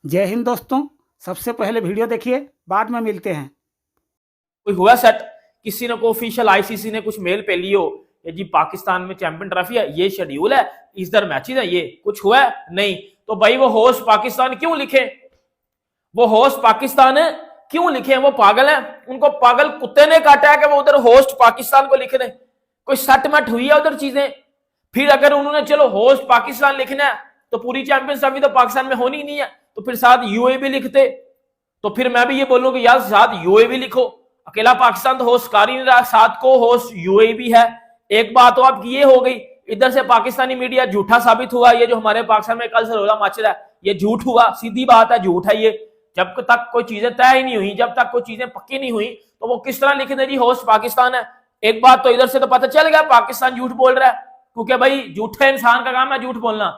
जय हिंद दोस्तों, सबसे पहले वीडियो देखिए, बाद में मिलते हैं। कोई हुआ सेट, किसी ने को ऑफिशियल आईसीसी ने कुछ मेल पे लियो ये जी पाकिस्तान में चैंपियन ट्रॉफी है, ये शेड्यूल है, इस दर मैचेस है, ये कुछ हुआ है नहीं। तो भाई वो होस्ट पाकिस्तान क्यों लिखे? वो होस्ट पाकिस्तान है क्यों लिखे? वो पागल है, उनको पागल कुत्ते ने काटा है कि वो उधर होस्ट पाकिस्तान को लिख दें। कोई सट मट हुई है उधर चीजें? फिर अगर उन्होंने चलो होस्ट पाकिस्तान लिखना है तो पूरी चैंपियंस ट्रॉफी तो पाकिस्तान में होनी ही नहीं है, तो फिर साथ यूए भी लिखते। तो फिर मैं भी ये बोलूं कि यार साथ यूए भी लिखो, अकेला पाकिस्तान तो होस्ट कर ही नहीं रहा, साथ को होस्ट यूए भी है। एक बात तो आपकी ये हो गई, इधर से पाकिस्तानी मीडिया झूठा साबित हुआ, ये जो हमारे पाकिस्तान में कल से रोला मच रहा है ये झूठ हुआ, सीधी बात है, झूठ है ये। जब तक कोई चीजें तय ही नहीं हुई, जब तक कोई चीजें पक्की नहीं हुई, तो वो किस तरह लिख दे जी होस्ट पाकिस्तान है। एक बात तो इधर से तो पता चल गया पाकिस्तान झूठ बोल रहा है, क्योंकि भाई झूठे इंसान का काम है झूठ बोलना।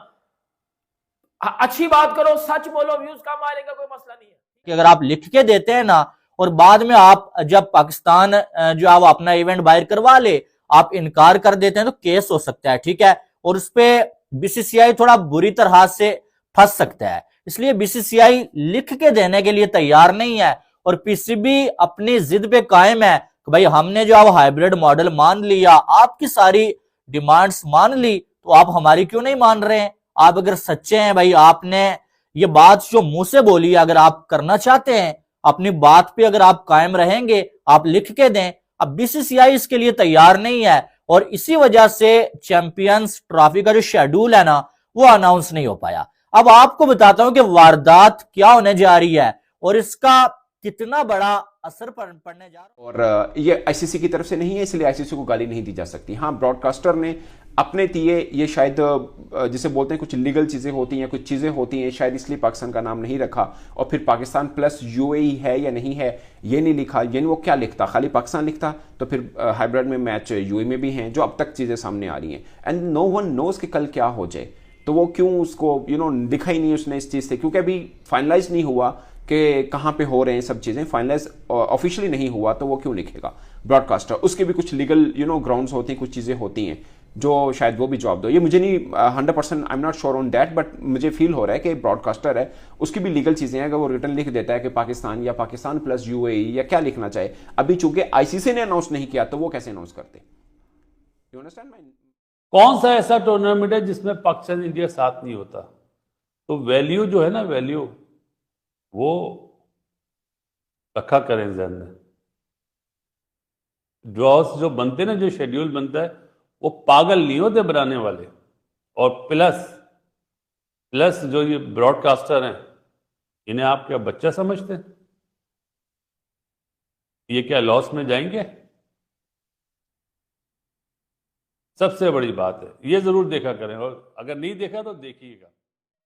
अच्छी बात करो, सच बोलो, व्यूज कम आएगा, कोई मसला नहीं है। कि अगर आप लिख के देते हैं ना और बाद में आप जब पाकिस्तान जो आप अपना इवेंट बाहर करवा ले आप इनकार कर देते हैं तो केस हो सकता है, ठीक है, और उस पे बीसीसीआई थोड़ा बुरी तरह से फंस सकता है। इसलिए बीसीसीआई लिख के देने के लिए तैयार नहीं है और पीसीबी अपनी जिद पे कायम है कि भाई हमने जो आप हाइब्रिड मॉडल मान लिया, आपकी सारी डिमांड्स मान ली, तो आप हमारी क्यों नहीं मान रहे हैं? आप अगर सच्चे हैं भाई, आपने ये बात जो मुंह से बोली, अगर आप करना चाहते हैं अपनी बात पे अगर आप कायम रहेंगे, आप लिख के दें। अब बीसीसीआई इसके लिए तैयार नहीं है और इसी वजह से चैंपियंस ट्रॉफी का जो शेड्यूल है ना वो अनाउंस नहीं हो पाया। अब आपको बताता हूं कि वारदात क्या होने जा रही है और इसका कितना बड़ा असर पड़ने जा रहा है। और ये आईसीसी की तरफ से नहीं है, इसलिए आईसीसी को गाली नहीं दी जा सकती। हाँ, ब्रॉडकास्टर ने अपने दिए, ये शायद जिसे बोलते हैं कुछ लीगल चीज़ें होती हैं, कुछ चीज़ें होती हैं, शायद इसलिए पाकिस्तान का नाम नहीं रखा। और फिर पाकिस्तान प्लस यूएई है या नहीं है ये नहीं लिखा, यानी वो क्या लिखता, खाली पाकिस्तान लिखता तो फिर हाइब्रिड में मैच यूएई में भी हैं, जो अब तक चीज़ें सामने आ रही हैं। एंड नो वन नोज कि कल क्या हो जाए, तो वो क्यों उसको लिखा ही नहीं उसने इस चीज़ से, क्योंकि अभी फाइनलाइज नहीं हुआ कि कहाँ पे हो रहे हैं सब चीज़ें, फाइनलाइज ऑफिशियली नहीं हुआ, तो वो क्यों लिखेगा ब्रॉडकास्टर? उसके भी कुछ लीगल ग्राउंड्स होती हैं, कुछ चीज़ें होती हैं जो शायद वो भी जवाब दो। ये मुझे नहीं 100% I am not sure on that, but मुझे फील हो रहा है कि ब्रॉडकास्टर है, उसकी भी लीगल चीज़ें हैं। अगर वो रिटर्न लिख देता है कि पाकिस्तान या पाकिस्तान प्लस यूएई या क्या लिखना चाहे, अभी चूंकि आईसीसी ने अनाउंस नहीं किया तो वो कैसे अनाउंस करते? You understand my? कौन सा ऐसा टूर्नामेंट है जिसमें पाकिस्तान इंडिया साथ नहीं होता? तो वैल्यू जो है ना, वैल्यू वो रखा करें ध्यान में। ड्रॉस जो बनते ना, जो शेड्यूल बनता है, वो पागल नहीं होते बनाने वाले। और प्लस जो ये ब्रॉडकास्टर हैं, इन्हें आप क्या बच्चा समझते हैं? ये क्या लॉस में जाएंगे? सबसे बड़ी बात है, ये जरूर देखा करें, और अगर नहीं देखा तो देखिएगा।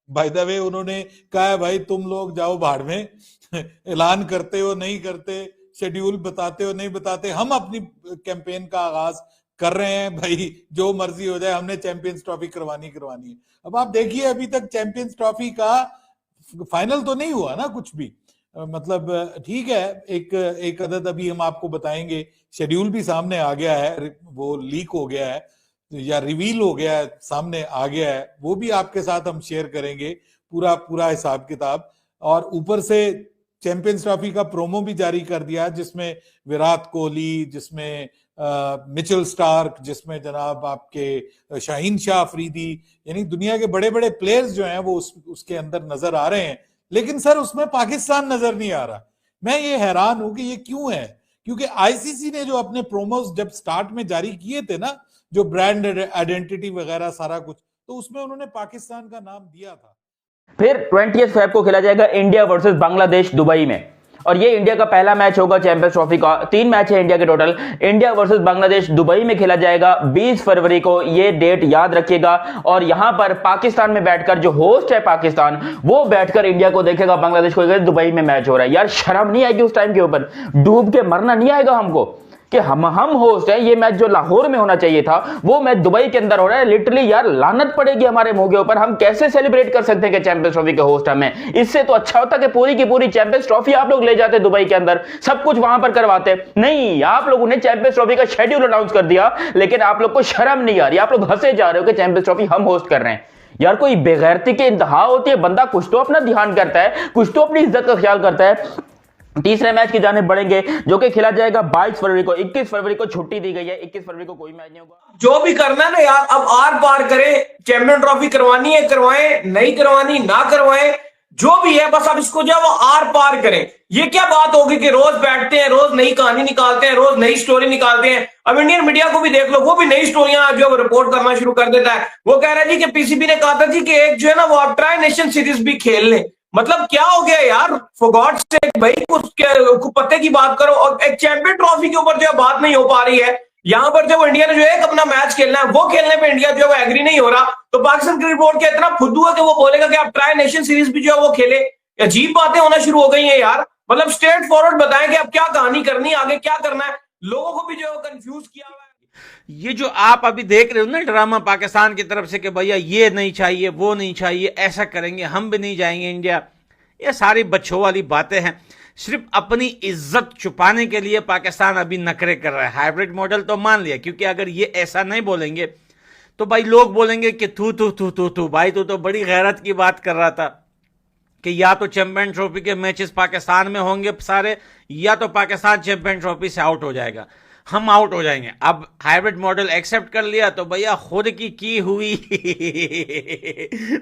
बाय द वे उन्होंने कहा है भाई तुम लोग जाओ भाड़ में ऐलान करते हो नहीं करते, शेड्यूल बताते हो नहीं बताते, हम अपनी कैंपेन का आगाज कर रहे हैं भाई, जो मर्जी हो जाए, हमने चैंपियंस ट्रॉफी करवानी है। अब आप देखिए अभी तक चैंपियंस ट्रॉफी का फाइनल तो नहीं हुआ ना कुछ भी, मतलब ठीक है, एक अदद अभी हम आपको बताएंगे, शेड्यूल भी सामने आ गया है, वो लीक हो गया है या रिवील हो गया है, सामने आ गया है, वो भी आपके साथ हम शेयर करेंगे पूरा हिसाब किताब। और ऊपर से चैंपियंस ट्रॉफी का प्रोमो भी जारी कर दिया, जिसमें विराट कोहली, जिसमें मिचेल स्टार्क, जिसमें जनाब आपके शाहीन शाह अफरीदी, यानी दुनिया के बड़े बड़े प्लेयर्स जो हैं वो उसके अंदर नजर आ रहे हैं। लेकिन सर उसमें पाकिस्तान नजर नहीं आ रहा। मैं ये हैरान हूं कि ये क्यों है, क्योंकि आईसीसी ने जो अपने प्रोमोस जब स्टार्ट में जारी किए थे ना, जो ब्रांड आइडेंटिटी वगैरह सारा कुछ, तो उसमें उन्होंने पाकिस्तान का नाम दिया था। फिर 20 फेब को खेला जाएगा इंडिया वर्सेस बांग्लादेश दुबई में, और ये इंडिया का पहला मैच होगा चैंपियंस ट्रॉफी का। 3 मैच है इंडिया के total. India versus Bangladesh Dubai में खेला जाएगा 20 फरवरी को, ये डेट याद रखिएगा। और यहां पर पाकिस्तान में बैठकर, जो होस्ट है पाकिस्तान, वो बैठकर इंडिया को देखेगा, बांग्लादेश को दुबई में मैच हो रहा है। यार शर्म नहीं आएगी उस टाइम के ऊपर? डूब के मरना नहीं आएगा हमको कि हम होस्ट हैं? ये मैच जो लाहौर में होना चाहिए था वो मैच दुबई के अंदर हो रहा है। लिटरली यार लानत पड़ेगी हमारे मुंह के ऊपर। हम कैसे सेलिब्रेट कर सकते हैं कि चैंपियंस ट्रॉफी के होस्ट हमें? इससे तो अच्छा होता कि पूरी की पूरी चैंपियंस ट्रॉफी आप लोग ले जाते दुबई के अंदर, सब कुछ वहां पर करवाते। नहीं, आप लोगों ने चैंपियंस ट्रॉफी का शेड्यूल अनाउंस कर दिया, लेकिन आप लोग को शर्म नहीं आ रही, आप लोग हंसे जा रहे हो कि चैंपियंस ट्रॉफी हम होस्ट कर रहे हैं। यार कोई बेगैरती की इंतहा होती है, बंदा कुछ तो अपना ध्यान करता है, कुछ तो अपनी इज्जत का ख्याल करता है। तीसरे मैच की जानिब बढ़ेंगे जो कि खेला जाएगा 22 फरवरी को। 21 फरवरी को छुट्टी दी गई है, 21 फरवरी को कोई मैच नहीं होगा। जो भी करना है ना यार, अब आर पार करें, चैंपियन ट्रॉफी करवानी है करवाएं, नहीं करवानी ना करवाएं, जो भी है बस अब इसको जो है वो आर पार करें। ये क्या बात होगी कि रोज बैठते हैं, रोज नई कहानी निकालते हैं, रोज नई स्टोरी निकालते हैं। अब इंडियन मीडिया को भी देख लो, वो भी नई स्टोरियां जो रिपोर्ट करना शुरू कर देता है। वो कह रहा है जी कि पीसीबी ने कहा था जी कि एक जो है ना वो आप ट्राई नेशन सीरीज भी खेल लें। मतलब क्या हो गया यार, फॉर गॉड सेक भाई कुछ पते की बात करो। और एक चैंपियन ट्रॉफी के ऊपर जो बात नहीं हो पा रही है, यहां पर जब इंडिया ने जो है अपना मैच खेलना है वो खेलने पे इंडिया जो है एग्री नहीं हो रहा, तो पाकिस्तान क्रिकेट बोर्ड क्या इतना फुद्दू है कि वो बोलेगा कि आप ट्राई नेशन सीरीज भी जो है वो खेले। अजीब बातें होना शुरू हो गई हैं यार। मतलब स्ट्रेट फॉरवर्ड बताएं कि अब क्या कहानी करनी है, आगे क्या करना है। लोगों को भी जो है कंफ्यूज किया हुआ है। ये जो आप अभी देख रहे हो ना ड्रामा पाकिस्तान की तरफ से कि भैया ये नहीं चाहिए, वो नहीं चाहिए, ऐसा करेंगे, हम भी नहीं जाएंगे इंडिया, ये सारी बच्चों वाली बातें हैं। सिर्फ अपनी इज्जत छुपाने के लिए पाकिस्तान अभी नखरे कर रहा है। हाइब्रिड मॉडल तो मान लिया, क्योंकि अगर ये ऐसा नहीं बोलेंगे तो भाई लोग बोलेंगे कि तू भाई तू तो बड़ी गैरत की बात कर रहा था कि या तो चैंपियन ट्रॉफी के मैचेस पाकिस्तान में होंगे सारे, या तो पाकिस्तान चैंपियन ट्रॉफी से आउट हो जाएगा। हम आउट हो जाएंगे। अब हाइब्रिड मॉडल एक्सेप्ट कर लिया तो भैया खुद की हुई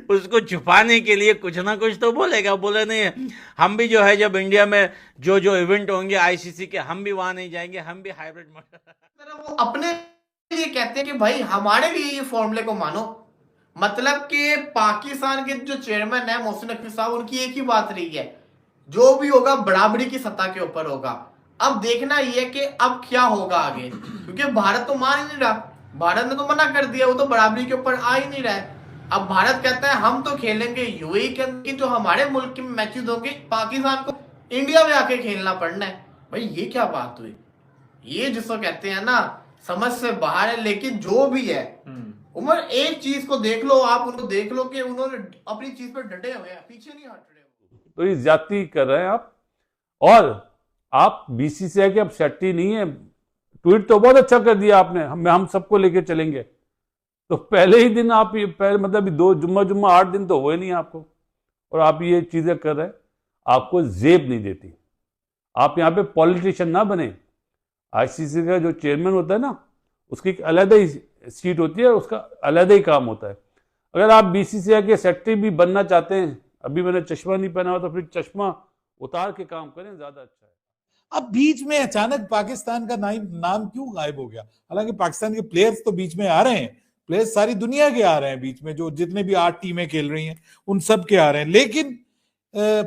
उसको छुपाने के लिए कुछ ना कुछ तो बोलेगा। बोले नहीं हम भी जो है जब इंडिया में जो जो इवेंट होंगे आईसीसी के, हम भी वहां नहीं जाएंगे, हम भी हाइब्रिड मॉडल। वो अपने लिए कहते हैं कि भाई हमारे लिए ये फॉर्मूले को मानो। मतलब कि पाकिस्तान के जो चेयरमैन है मोहसिन नकवी साहब, उनकी एक ही बात रही है, जो भी होगा बराबरी की सतह के ऊपर होगा। अब देखना ये कि अब क्या होगा आगे, क्योंकि भारत तो मान ही नहीं रहा। भारत ने तो मना कर दिया, वो तो बराबरी के ऊपर आ ही नहीं रहा है। अब भारत कहता है हम तो खेलेंगे यूएई के अंदर, जो हमारे मुल्क के मैचेस होंगे पाकिस्तान को इंडिया में आके खेलना पड़ना है। भाई ये क्या बात हुई, ये जिसको कहते हैं ना समझ से बाहर है। लेकिन जो भी है उमर, एक चीज को देख लो, आप उनको देख लो कि उन्होंने अपनी चीज पर डटे हुए हैं, पीछे नहीं हट रहे। तो ये ज्यादती कर रहे हैं आप। और आप बीसीसीआई के अब सेट्टी नहीं है। ट्वीट तो बहुत अच्छा कर दिया आपने, हम सबको लेके चलेंगे। तो पहले ही दिन आप ये पहले मतलब 2 जुम्मा 8 दिन तो हुए नहीं आपको, और आप ये चीजें कर रहे हैं। आपको जेब नहीं देती। आप यहाँ पे पॉलिटिशियन ना बने। आईसीसी का जो चेयरमैन होता है ना, उसकी एक अलग ही सीट होती है, उसका अलग ही काम होता है। अगर आप बीसीसीआई के सेक्रेटरी भी बनना चाहते हैं, अभी मैंने चश्मा नहीं पहना हुआ, तो फिर चश्मा उतार के काम करें, ज्यादा अच्छा है। अब बीच में अचानक पाकिस्तान का नाम क्यों गायब हो गया? हालांकि पाकिस्तान के प्लेयर्स तो बीच में आ रहे हैं, प्लेयर्स सारी दुनिया के आ रहे हैं बीच में, जो जितने भी 8 टीमें खेल रही हैं उन सब के आ रहे हैं, लेकिन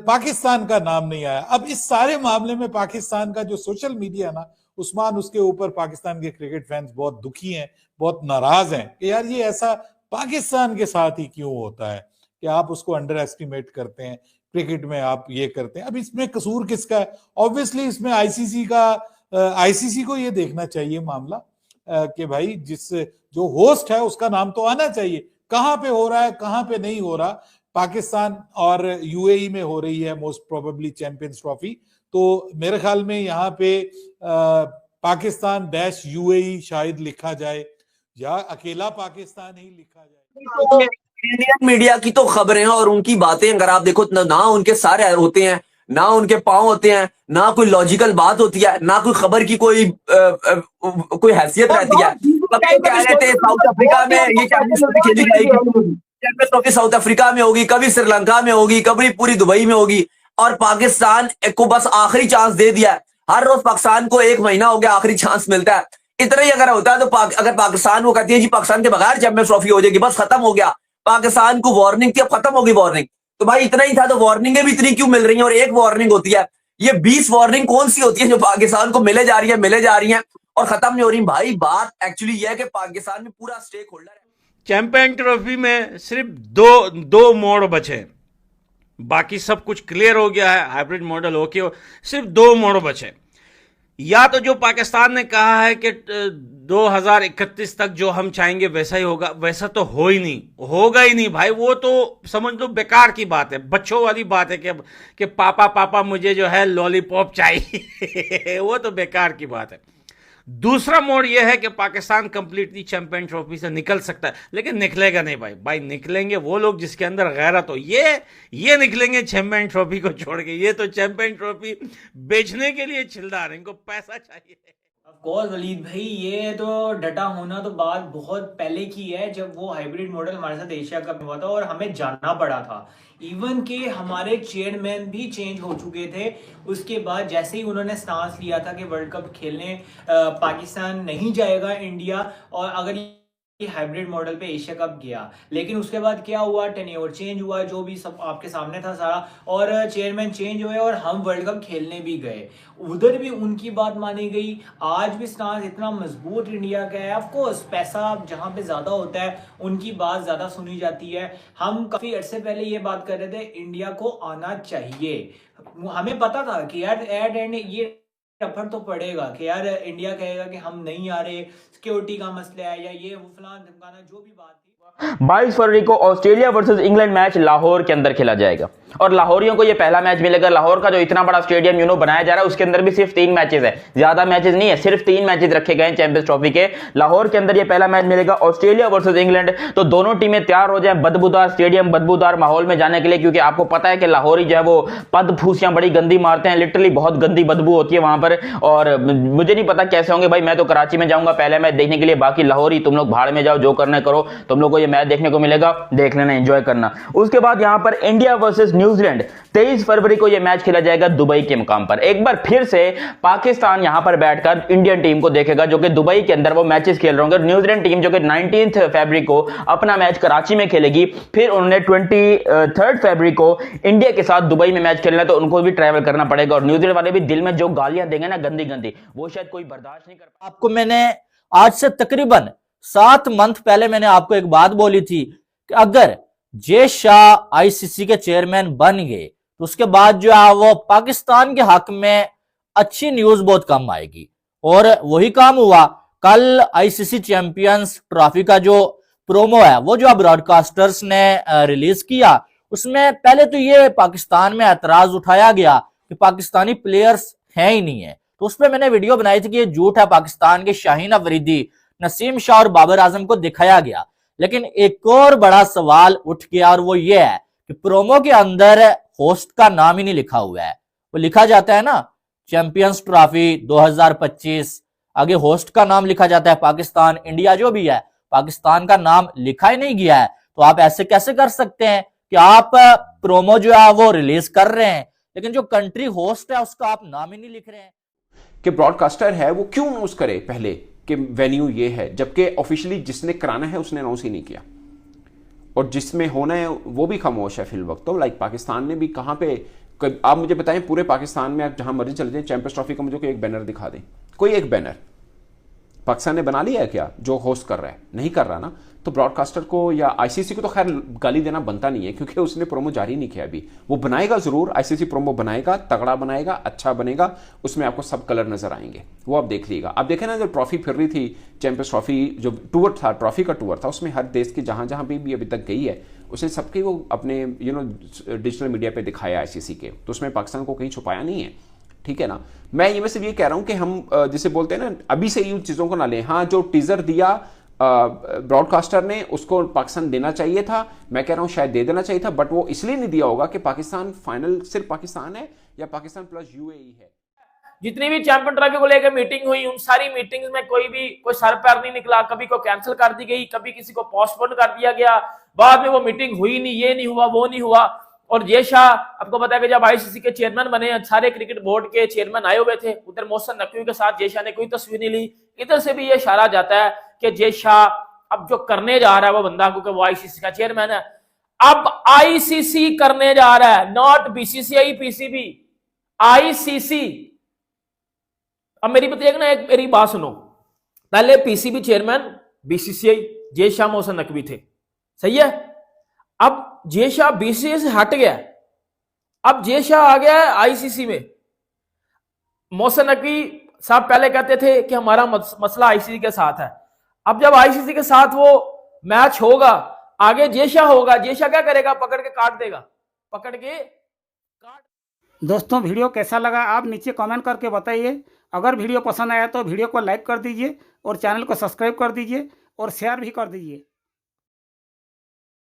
पाकिस्तान का नाम नहीं आया। अब इस सारे मामले में पाकिस्तान का जो सोशल मीडिया ना, उस्मान, उसके ऊपर पाकिस्तान के क्रिकेट फैंस बहुत दुखी हैं, बहुत नाराज हैं कि यार ये ऐसा पाकिस्तान के साथ ही क्यों होता है कि आप उसको अंडर एस्टिमेट करते हैं, क्रिकेट में आप ये करते हैं। अब इसमें कसूर किसका है? ऑब्वियसली इसमें आईसीसी को ये देखना चाहिए मामला कि भाई जो होस्ट है उसका नाम तो आना चाहिए, कहां पे हो रहा है, कहां पे नहीं हो रहा। पाकिस्तान और यूएई में हो रही है मोस्ट प्रोबेबली चैंपियंस ट्रॉफी, तो मेरे ख्याल में यहाँ पे पाकिस्तान डैश यूएई शायद लिखा जाए, या अकेला पाकिस्तान ही लिखा जाए। इंडियन मीडिया की तो खबरें और उनकी बातें अगर आप देखो, ना उनके सारे होते हैं, ना उनके पांव होते हैं, ना कोई लॉजिकल बात होती है, ना कोई खबर की कोई हैसियत रहती है। कह रहे थे साउथ अफ्रीका में ये चैंपियंस ट्रॉफी खेली जाएगी, चैंपियंस ट्रॉफी साउथ अफ्रीका में होगी, कभी श्रीलंका में होगी, कभी पूरी दुबई में होगी, और पाकिस्तान को बस आखिरी चांस दे दिया है। हर रोज पाकिस्तान को 1 महीना हो गया आखिरी चांस मिलता है। इतना ही अगर होता है तो अगर पाकिस्तान को कहती है जी पाकिस्तान के बगैर चैंपियंस ट्रॉफी हो जाएगी, बस खत्म हो गया। पाकिस्तान को वार्निंग थी, अब खत्म होगी वार्निंग। तो भाई इतना ही था, तो वार्निंगें भी इतनी क्यों मिल रही हैं? और एक वार्निंग होती है, ये 20 वार्निंग कौन सी होती है जो पाकिस्तान को मिले जा रही है और खत्म नहीं हो रही? भाई बात एक्चुअली यह है कि पाकिस्तान में पूरा स्टेक होल्डर है। चैंपियन ट्रॉफी में सिर्फ दो मोड़ बचे, बाकी सब कुछ क्लियर हो गया है। हाइब्रिड मॉडल ओके, सिर्फ 2 मोड़ बचे। या तो जो पाकिस्तान ने कहा है कि 2031 तक जो हम चाहेंगे वैसा ही होगा, वैसा तो होगा ही नहीं भाई। वो तो समझ लो बेकार की बात है, बच्चों वाली बात है कि पापा मुझे जो है लॉलीपॉप चाहिए वो तो बेकार की बात है। दूसरा मोड़ यह है कि पाकिस्तान कंप्लीटली चैंपियन ट्रॉफी से निकल सकता है, लेकिन निकलेगा नहीं भाई निकलेंगे वो लोग जिसके अंदर गैरत हो। ये निकलेंगे चैंपियन ट्रॉफी को छोड़ के। ये तो चैंपियन ट्रॉफी बेचने के लिए छिलदार, इनको पैसा चाहिए। ऑफ कोर्स वलीद भाई, ये तो डटा होना तो बात बहुत पहले की है, जब वो हाइब्रिड मॉडल हमारे साथ एशिया कप में हुआ था और हमें जानना पड़ा था। इवन के हमारे चेयरमैन भी चेंज हो चुके थे उसके बाद, जैसे ही उन्होंने स्टांस लिया था कि वर्ल्ड कप खेलने पाकिस्तान नहीं जाएगा इंडिया, और अगर हाइब्रिड मॉडल पे एशिया कप गया। लेकिन उसके बाद क्या हुआ, टेन्योर चेंज हुआ, जो भी सब आपके सामने था सारा, और चेयरमैन चेंज हुए और हम वर्ल्ड कप खेलने भी गए। उधर भी उनकी बात मानी गई। आज भी स्टांस इतना मजबूत इंडिया का है। ऑफ कोर्स पैसा जहां पे ज्यादा होता है उनकी बात ज्यादा सुनी जाती है। हम काफी अरसे पहले ये बात कर रहे थे इंडिया को आना चाहिए। हमें पता था कि यार एट एंड ये टफर तो पड़ेगा कि यार इंडिया कहेगा कि हम नहीं आ रहे, सिक्योरिटी का मसला है या ये वो फलान धमकाना, जो भी बात थी। 22 फरवरी को Australia versus England match Lahore के अंदर खेला जाएगा और लाहौरियों को ये पहला मैच मिलेगा। लाहौर का जो इतना बड़ा स्टेडियम बनाया जा रहा है उसके अंदर भी सिर्फ 3 मैचेस है, ज्यादा मैचेस नहीं है, सिर्फ 3 मैचेस रखे गए हैं चैंपियंस ट्रॉफी के। लाहौर के अंदर ये पहला मैच मिलेगा ऑस्ट्रेलिया वर्सेस इंग्लैंड। तो दोनों टीमें तैयार हो जाए बदबूदार स्टेडियम, बदबूदार माहौल में जाने के लिए, क्योंकि आपको पता है कि लाहौरी जो है वो पद फूसियां बड़ी गंदी मारते हैं, लिटरली बहुत गंदी बदबू होती है वहां पर। और मुझे नहीं पता कैसे होंगे भाई, मैं तो कराची में जाऊंगा पहले मैच देखने के लिए, बाकी लाहौरी तुम लोग भाड़ में जाओ, जो करना करो, तुम लोग को ये मैच देखने को मिलेगा, देख लेना, एंजॉय करना। उसके बाद यहां पर इंडिया वर्सेस न्यूजीलैंड 23 फरवरी को यह मैच खेला जाएगा दुबई के मुकाम पर। एक बार फिर से पाकिस्तान यहां पर बैठकर इंडियन टीम को देखेगा जो कि दुबई के अंदर वो मैचेस खेल रहे होंगे। न्यूजीलैंड टीम जो कि 19 फरवरी को अपना मैच कराची में खेलेगी, फिर उन्होंने 23 फरवरी को इंडिया के साथ दुबई में मैच खेलना है, तो उनको भी ट्रैवल करना पड़ेगा। और न्यूजीलैंड वाले भी दिल में जो गालियां देंगे ना गंदी गंदी, वो शायद कोई बर्दाश्त नहीं कर पाएगा। आपको मैंने आज से तकरीबन 7 मंथ पहले मैंने आपको एक बात बोली थी कि अगर जय शाह आईसीसी के चेयरमैन बन गए तो उसके बाद जो है वो पाकिस्तान के हक में अच्छी न्यूज बहुत कम आएगी, और वही काम हुआ। कल आईसीसी चैंपियंस ट्रॉफी का जो प्रोमो है वो जो ब्रॉडकास्टर्स ने रिलीज किया, उसमें पहले तो ये पाकिस्तान में एतराज उठाया गया कि पाकिस्तानी प्लेयर्स हैं ही नहीं है। तो उस पर मैंने वीडियो बनाई थी कि ये झूठ है, पाकिस्तान के शाहीन अफरीदी, नसीम शाह और बाबर आजम को दिखाया गया। लेकिन एक और बड़ा सवाल उठ गया, और वो ये है कि प्रोमो के अंदर होस्ट का नाम ही नहीं लिखा हुआ है। वो लिखा जाता है ना चैंपियंस ट्रॉफी 2025, आगे होस्ट का नाम लिखा जाता है पाकिस्तान, इंडिया जो भी है, पाकिस्तान का नाम लिखा ही नहीं गया है। तो आप ऐसे कैसे कर सकते हैं कि आप प्रोमो जो है वो रिलीज कर रहे हैं लेकिन जो कंट्री होस्ट है उसका आप नाम ही नहीं लिख रहे हैं। कि ब्रॉडकास्टर है वो क्यों अनाउंस करे पहले कि वेन्यू ये है, जबकि ऑफिशियली जिसने कराना है उसने अनाउंस ही नहीं किया, और जिसमें होना है वो भी खामोश है फिल वक्त। तो लाइक पाकिस्तान ने भी कहां पे, आप मुझे बताएं पूरे पाकिस्तान में आप जहां मर्जी चले जाएं, चैंपियंस ट्रॉफी का मुझे कोई एक बैनर दिखा दें, कोई एक बैनर पाकिस्तान ने बना लिया है क्या जो होस्ट कर रहा है? नहीं कर रहा ना। तो ब्रॉडकास्टर को या आईसीसी को तो खैर गाली देना बनता नहीं है, क्योंकि उसने प्रोमो जारी नहीं किया अभी। वो बनाएगा जरूर, आईसीसी प्रोमो बनाएगा, तगड़ा बनाएगा, अच्छा बनेगा, उसमें आपको सब कलर नजर आएंगे, वो आप देख लीजिएगा। आप देखें ना जो ट्रॉफी फिर रही थी, चैंपियंस ट्रॉफी जो टूर था, ट्रॉफी का टूर था, उसमें हर देश की जहां जहां भी अभी तक गई है उसने सबके वो अपने डिजिटल मीडिया पे दिखाया आईसीसी के, तो उसमें पाकिस्तान को कहीं छुपाया नहीं है, ठीक है ना। मैं ये सिर्फ ये कह रहा हूं कि हम जिसे बोलते हैं ना अभी से इन चीजों को ना लें। हाँ, जो टीजर दिया ब्रॉडकास्टर ने उसको पाकिस्तान देना चाहिए था, मैं कह रहा हूं शायद दे देना चाहिए था, बट वो इसलिए नहीं दिया होगा कि पाकिस्तान फाइनल सिर्फ पाकिस्तान है या पाकिस्तान प्लस यूएई है। जितनी भी चैंपियन ट्रॉफी को लेकर मीटिंग हुई, उन सारी मीटिंग्स में कोई सर पैर नहीं निकला, कभी को कैंसिल कर दी गई, कभी किसी को पोस्टपोन कर दिया गया, बाद में वो मीटिंग हुई नहीं, ये नहीं हुआ, वो नहीं हुआ। और जय शाह आपको पता है कि जब आईसीसी के चेयरमैन बने, सारे क्रिकेट बोर्ड के चेयरमैन आए हुए थे, उधर मोहसिन नकवी के साथ जय शाह ने कोई तस्वीर नहीं ली। इधर से भी ये इशारा जाता है कि जय शाह अब जो करने जा रहा है वो बंदा, क्योंकि वो आईसीसी का चेयरमैन है, अब आईसीसी करने जा रहा है, नॉट बीसीसीआई पीसीबी, आईसीसी। अब मेरी बात सुनो, पहले PCB chairman BCCI Jay Shah Mohsin Naqvi थे, सही है। अब जय शाह बीसीसीआई से हट गया, अब जय शाह आ गया है आईसीसी में। मोहसिन नकवी साहब पहले कहते थे कि हमारा मसला आईसीसी के साथ है, अब जब आईसीसी के साथ वो मैच होगा, आगे जय शाह होगा, जय शाह क्या करेगा? पकड़ के काट देगा, पकड़ के काट। दोस्तों वीडियो कैसा लगा आप नीचे कमेंट करके बताइए, अगर वीडियो पसंद आया तो वीडियो को लाइक कर दीजिए और चैनल को सब्सक्राइब कर दीजिए और शेयर भी कर दीजिए।